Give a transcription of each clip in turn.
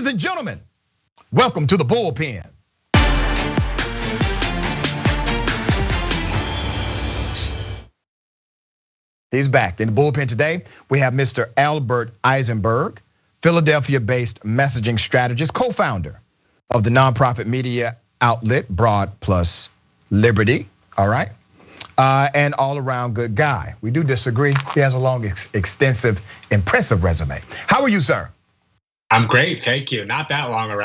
and gentlemen, welcome to the Bullpen. He's back. In the Bullpen today, we have Mr. Albert Eisenberg, Philadelphia-based messaging strategist, co-founder of the nonprofit media outlet Broad Plus Liberty, all right? And all-around good guy. We do disagree. He has a long, extensive, impressive resume. How are you, sir? I'm great, thank you. Not that long a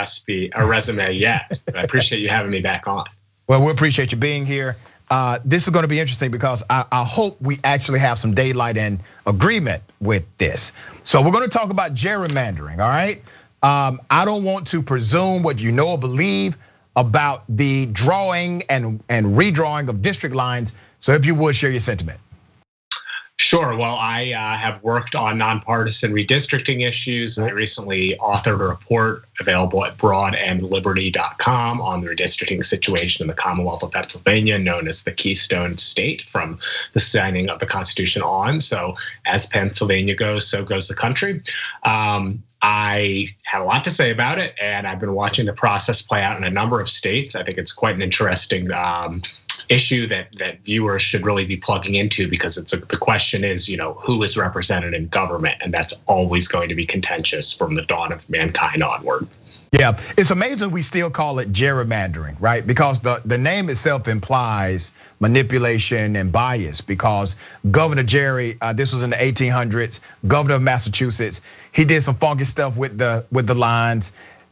resume yet. But I appreciate you having me back on. Well, we appreciate you being here. This is going to be interesting because I hope we actually have some daylight and agreement with this. So we're going to talk about gerrymandering, all right? I don't want to presume what you know or believe about the drawing and redrawing of district lines. So if you would, share your sentiment. Sure, well, I have worked on nonpartisan redistricting issues. I recently authored a report available at broadandliberty.com on the redistricting situation in the Commonwealth of Pennsylvania, known as the Keystone State, from the signing of the Constitution on. So as Pennsylvania goes, so goes the country. I had a lot to say about it, and I've been watching the process play out in a number of states. I think it's quite an interesting issue that viewers should really be plugging into, because the question is, who is represented in government, and that's always going to be contentious from the dawn of mankind onward. Yeah, it's amazing we still call it gerrymandering, right? Because the name itself implies manipulation and bias, because Governor Jerry, this was in the 1800s, governor of Massachusetts, he did some funky stuff with the lines.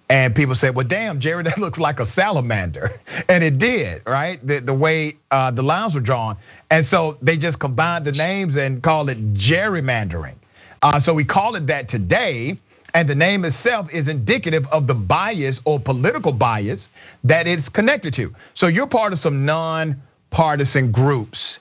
And people said, well, damn, Jerry, that looks like a salamander. And it did, right? The way the lines were drawn. And so they just combined the names and called it gerrymandering. So we call it that today. And the name itself is indicative of the bias or political bias that it's connected to. So you're part of some non-partisan groups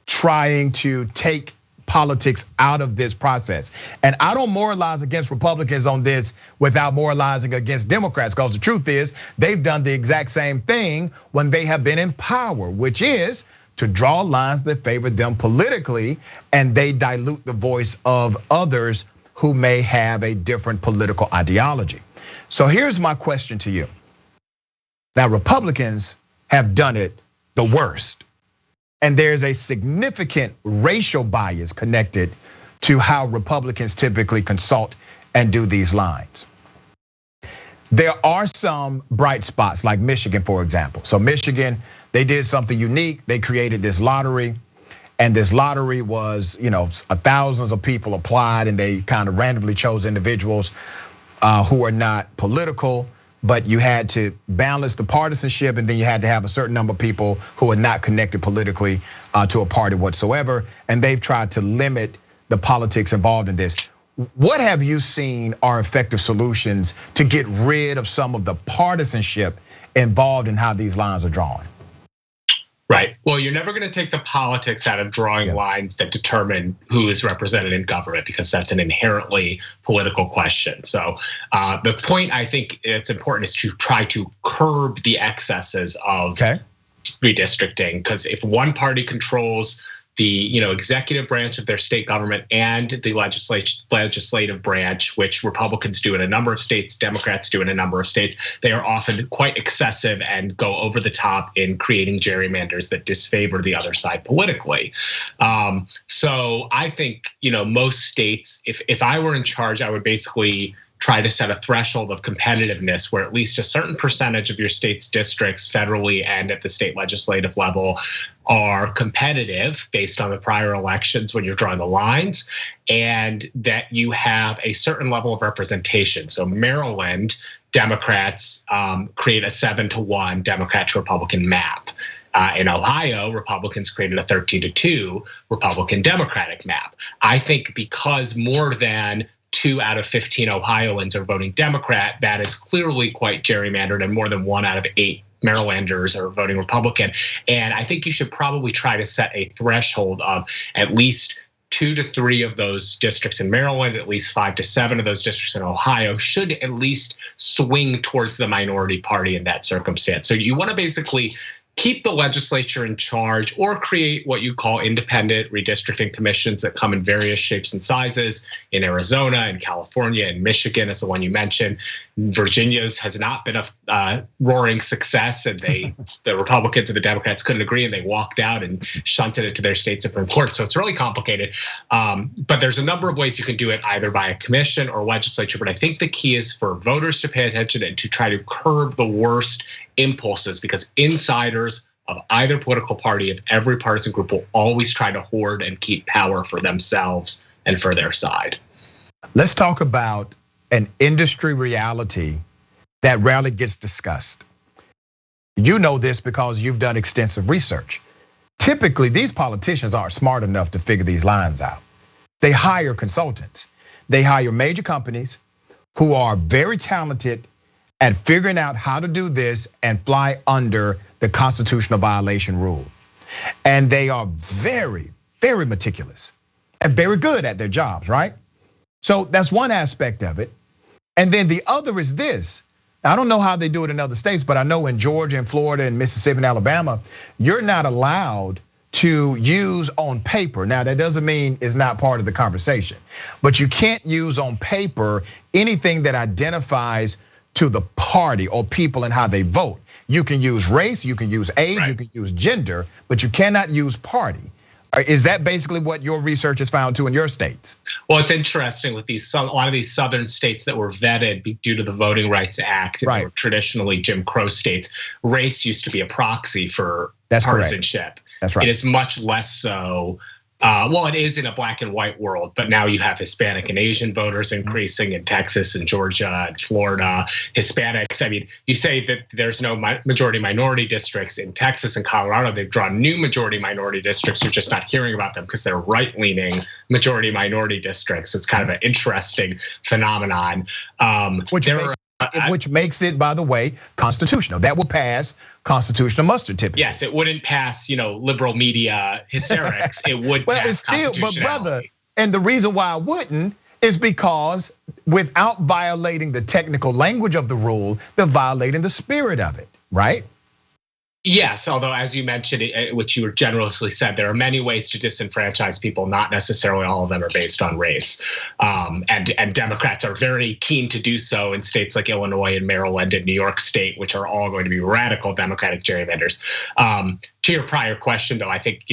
trying to take politics out of this process. And I don't moralize against Republicans on this without moralizing against Democrats, because the truth is they've done the exact same thing when they have been in power, which is to draw lines that favor them politically, and they dilute the voice of others who may have a different political ideology. So here's my question to you. Now, Republicans have done it the worst. And there's a significant racial bias connected to how Republicans typically consult and do these lines. There are some bright spots, like Michigan, for example. So Michigan, they did something unique. They created this lottery, and this lottery was, thousands of people applied, and they kind of randomly chose individuals who are not political. But you had to balance the partisanship, and then you had to have a certain number of people who are not connected politically to a party whatsoever. And they've tried to limit the politics involved in this. What have you seen are effective solutions to get rid of some of the partisanship involved in how these lines are drawn? Right. Well, you're never going to take the politics out of drawing lines that determine who is represented in government, because that's an inherently political question. So the point I think it's important is to try to curb the excesses of redistricting, because if one party controls the executive branch of their state government and the legislative branch, which Republicans do in a number of states, Democrats do in a number of states, they are often quite excessive and go over the top in creating gerrymanders that disfavor the other side politically. So I think most states, if I were in charge, I would basically try to set a threshold of competitiveness where at least a certain percentage of your state's districts federally and at the state legislative level are competitive based on the prior elections when you're drawing the lines, and that you have a certain level of representation. So Maryland, Democrats create a 7-to-1 Democrat to Republican map. In Ohio, Republicans created a 13-to-2 Republican Democratic map. I think because more than 2 out of 15 Ohioans are voting Democrat, that is clearly quite gerrymandered, and more than 1 out of 8 Marylanders are voting Republican. And I think you should probably try to set a threshold of at least 2 to 3 of those districts in Maryland, at least 5 to 7 of those districts in Ohio should at least swing towards the minority party in that circumstance. So you want to basically keep the legislature in charge or create what you call independent redistricting commissions that come in various shapes and sizes in Arizona and California and Michigan is the one you mentioned. Virginia's has not been a roaring success, and the Republicans and the Democrats couldn't agree, and they walked out and shunted it to their state Supreme Court. So it's really complicated. But there's a number of ways you can do it, either by a commission or legislature. But I think the key is for voters to pay attention and to try to curb the worst impulses, because insiders of either political party, of every partisan group, will always try to hoard and keep power for themselves and for their side. Let's talk about an industry reality that rarely gets discussed. You know this because you've done extensive research. Typically, these politicians aren't smart enough to figure these lines out. They hire consultants. They hire major companies who are very talented at figuring out how to do this and fly under the constitutional violation rule. And they are very, very meticulous and very good at their jobs, right? So that's one aspect of it. And then the other is this. I don't know how they do it in other states, but I know in Georgia and Florida and Mississippi and Alabama, you're not allowed to use on paper. Now, that doesn't mean it's not part of the conversation, but you can't use on paper anything that identifies to the party or people and how they vote. You can use race, you can use age, You can use gender, but you cannot use party. Is that basically what your research has found too in your states? Well, it's interesting with a lot of these southern states that were vetted due to the Voting Rights Act, and were traditionally Jim Crow states. Race used to be a proxy for partisanship. Correct. That's right. It is much less so. Well, it is in a black and white world, but now you have Hispanic and Asian voters increasing in Texas and Georgia and Florida. Hispanics, I mean, you say that there's no majority minority districts in Texas and Colorado. They've drawn new majority minority districts. You're just not hearing about them because they're right-leaning majority minority districts. So it's kind of an interesting phenomenon. Which makes it, by the way, constitutional. That will pass constitutional muster typically. Yes, it wouldn't pass, liberal media hysterics. It would pass constitutionality. But brother, and the reason why it wouldn't is because without violating the technical language of the rule, they're violating the spirit of it, right? Yes, although as you mentioned, which you generously said, there are many ways to disenfranchise people. Not necessarily all of them are based on race, and Democrats are very keen to do so in states like Illinois and Maryland and New York State, which are all going to be radical Democratic gerrymanders. To your prior question, though, I think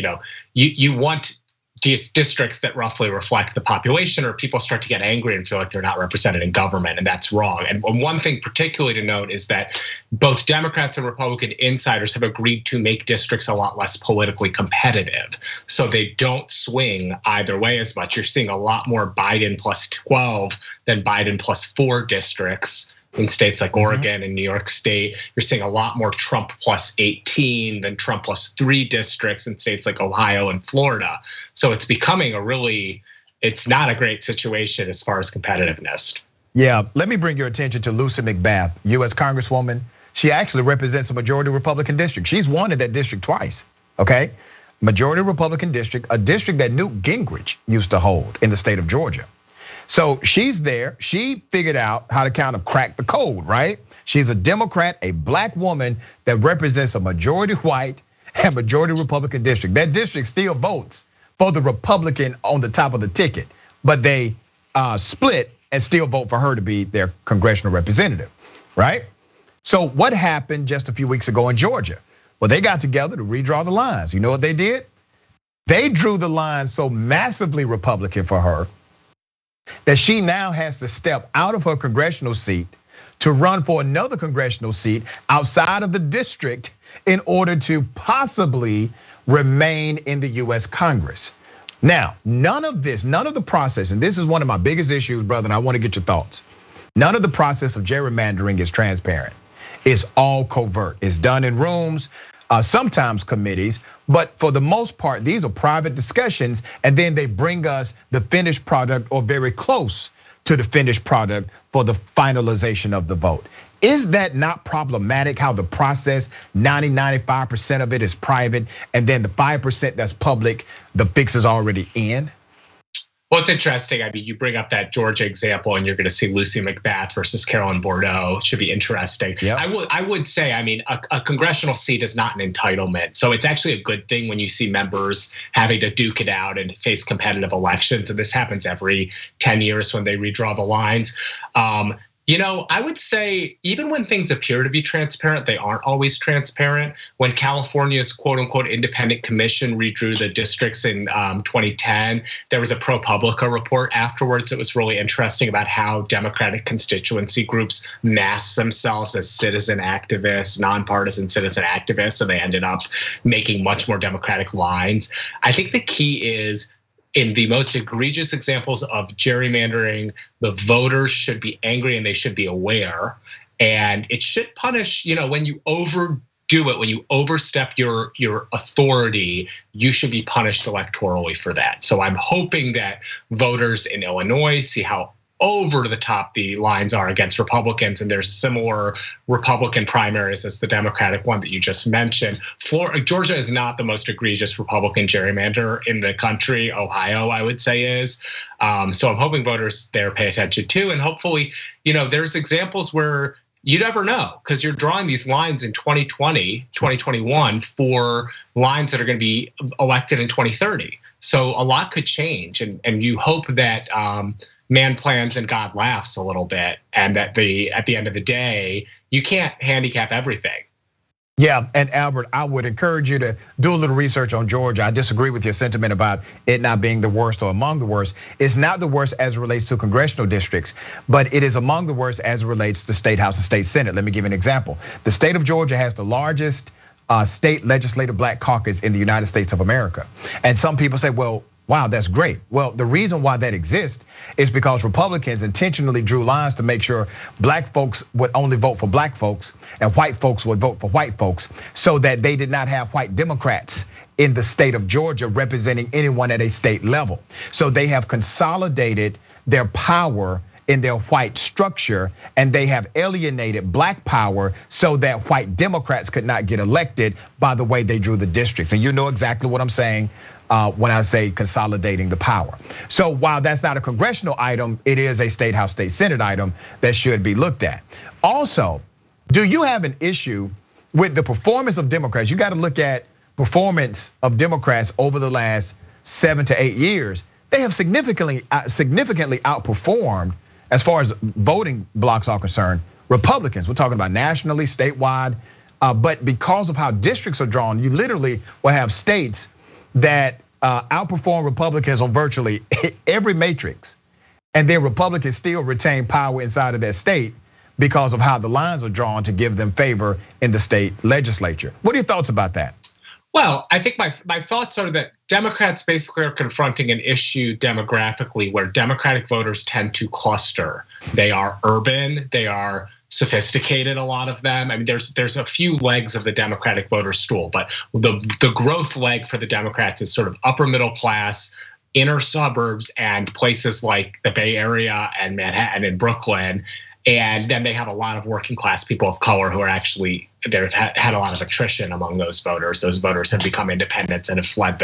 you want districts that roughly reflect the population, or people start to get angry and feel like they're not represented in government, and that's wrong. And one thing particularly to note is that both Democrats and Republican insiders have agreed to make districts a lot less politically competitive, so they don't swing either way as much. You're seeing a lot more Biden plus 12 than Biden plus 4 districts in states like Oregon and New York State. You're seeing a lot more Trump plus 18 than Trump plus 3 districts in states like Ohio and Florida. So it's becoming it's not a great situation as far as competitiveness. Yeah, let me bring your attention to Lucy McBath, US Congresswoman. She actually represents a majority Republican district. She's won in that district twice, okay? Majority Republican district, a district that Newt Gingrich used to hold in the state of Georgia. So she's there, she figured out how to kind of crack the code, right? She's a Democrat, a black woman that represents a majority white and majority Republican district. That district still votes for the Republican on the top of the ticket, but they split and still vote for her to be their congressional representative, right? So what happened just a few weeks ago in Georgia? Well, they got together to redraw the lines. You know what they did? They drew the line so massively Republican for her that she now has to step out of her congressional seat to run for another congressional seat outside of the district in order to possibly remain in the US Congress. Now, none of the process, and this is one of my biggest issues, brother, and I want to get your thoughts. None of the process of gerrymandering is transparent. It's all covert. It's done in rooms, sometimes committees, but for the most part, these are private discussions, and then they bring us the finished product or very close to the finished product for the finalization of the vote. Is that not problematic, how the process, 95% of it is private, and then the 5% that's public, the fix is already in? Well, it's interesting. I mean, you bring up that Georgia example, and you're going to see Lucy McBath versus Carolyn Bordeaux. It should be interesting. Yep. I would say, I mean, a congressional seat is not an entitlement, so it's actually a good thing when you see members having to duke it out and face competitive elections. And this happens every 10 years when they redraw the lines. I would say even when things appear to be transparent, they aren't always transparent. When California's quote unquote independent commission redrew the districts in 2010, there was a ProPublica report afterwards that was really interesting about how Democratic constituency groups masked themselves as citizen activists, nonpartisan citizen activists, and they ended up making much more Democratic lines. I think the key is, in the most egregious examples of gerrymandering, the voters should be angry and they should be aware. And it should punish, when you overdo it, when you overstep your authority, you should be punished electorally for that. So I'm hoping that voters in Illinois see how over the top the lines are against Republicans, and there's similar Republican primaries as the Democratic one that you just mentioned. Georgia is not the most egregious Republican gerrymander in the country. Ohio, I would say, is. So I'm hoping voters there pay attention too, and hopefully, there's examples where you never know, because you're drawing these lines in 2020, 2021 for lines that are going to be elected in 2030. So a lot could change, and you hope that man plans and God laughs a little bit, and that at the end of the day, you can't handicap everything. Yeah, and Albert, I would encourage you to do a little research on Georgia. I disagree with your sentiment about it not being the worst or among the worst. It's not the worst as it relates to congressional districts, but it is among the worst as it relates to state house and state senate. Let me give you an example. The state of Georgia has the largest state legislative black caucus in the United States of America. And some people say, well, wow, that's great. Well, the reason why that exists is because Republicans intentionally drew lines to make sure black folks would only vote for black folks and white folks would vote for white folks, so that they did not have white Democrats in the state of Georgia representing anyone at a state level. So they have consolidated their power in their white structure, and they have alienated black power so that white Democrats could not get elected by the way they drew the districts. And you know exactly what I'm saying when I say consolidating the power. So while that's not a congressional item, it is a state house, state senate item that should be looked at. Also, do you have an issue with the performance of Democrats? You got to look at performance of Democrats over the last 7 to 8 years. They have significantly outperformed, as far as voting blocks are concerned, Republicans. We're talking about nationally, statewide, but because of how districts are drawn, you literally will have states that outperform Republicans on virtually every matrix, and then Republicans still retain power inside of that state because of how the lines are drawn to give them favor in the state legislature. What are your thoughts about that? Well, I think my thoughts are that Democrats basically are confronting an issue demographically where Democratic voters tend to cluster. They are urban, they are sophisticated, a lot of them. I mean, there's a few legs of the Democratic voter stool, but the growth leg for the Democrats is sort of upper middle class, inner suburbs, and places like the Bay Area and Manhattan and Brooklyn. And then they have a lot of working class people of color who are actually, they've had a lot of attrition among those voters. Those voters have become independents and have fled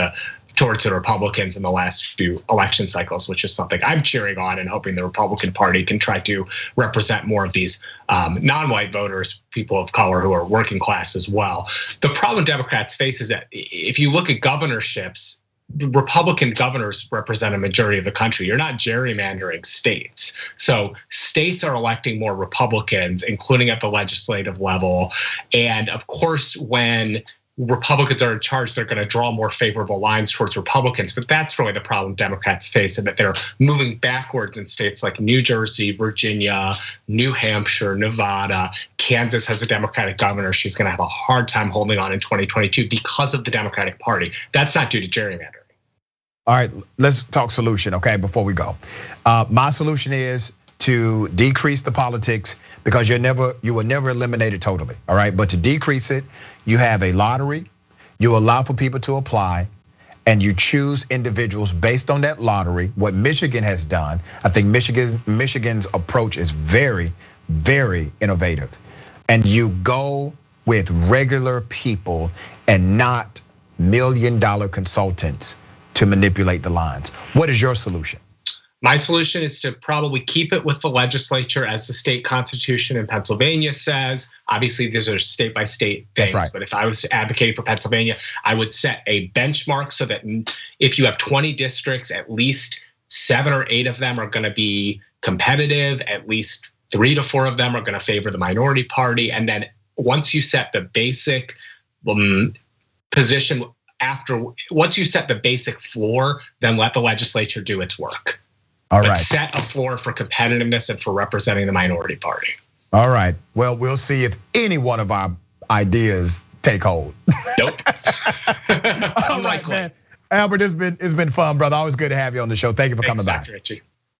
towards the Republicans in the last few election cycles, which is something I'm cheering on and hoping the Republican Party can try to represent more of these non-white voters, people of color who are working class as well. The problem Democrats face is that if you look at governorships, the Republican governors represent a majority of the country. You're not gerrymandering states. So states are electing more Republicans, including at the legislative level. And of course, when Republicans are in charge, they're going to draw more favorable lines towards Republicans. But that's really the problem Democrats face, and that they're moving backwards in states like New Jersey, Virginia, New Hampshire, Nevada. Kansas has a Democratic governor. She's going to have a hard time holding on in 2022 because of the Democratic Party. That's not due to gerrymandering. All right, let's talk solution, okay, before we go. My solution is to decrease the politics, because you will never eliminate it totally, all right? But to decrease it, you have a lottery, you allow for people to apply, and you choose individuals based on that lottery. What Michigan has done, I think Michigan's approach is very, very innovative. And you go with regular people and not $1 million consultants to manipulate the lines. What is your solution? My solution is to probably keep it with the legislature as the state constitution in Pennsylvania says. Obviously, these are state by state things, right. But if I was advocating for Pennsylvania, I would set a benchmark so that if you have 20 districts, at least 7 or 8 of them are going to be competitive, at least 3 to 4 of them are going to favor the minority party. And then once you set the basic position, once you set the basic floor, then let the legislature do its work. All right. Set a floor for competitiveness and for representing the minority party. All right. Well, we'll see if any one of our ideas take hold. Nope. All right, man. Albert, it's been fun, brother. Always good to have you on the show. Thank you for coming by. Richie.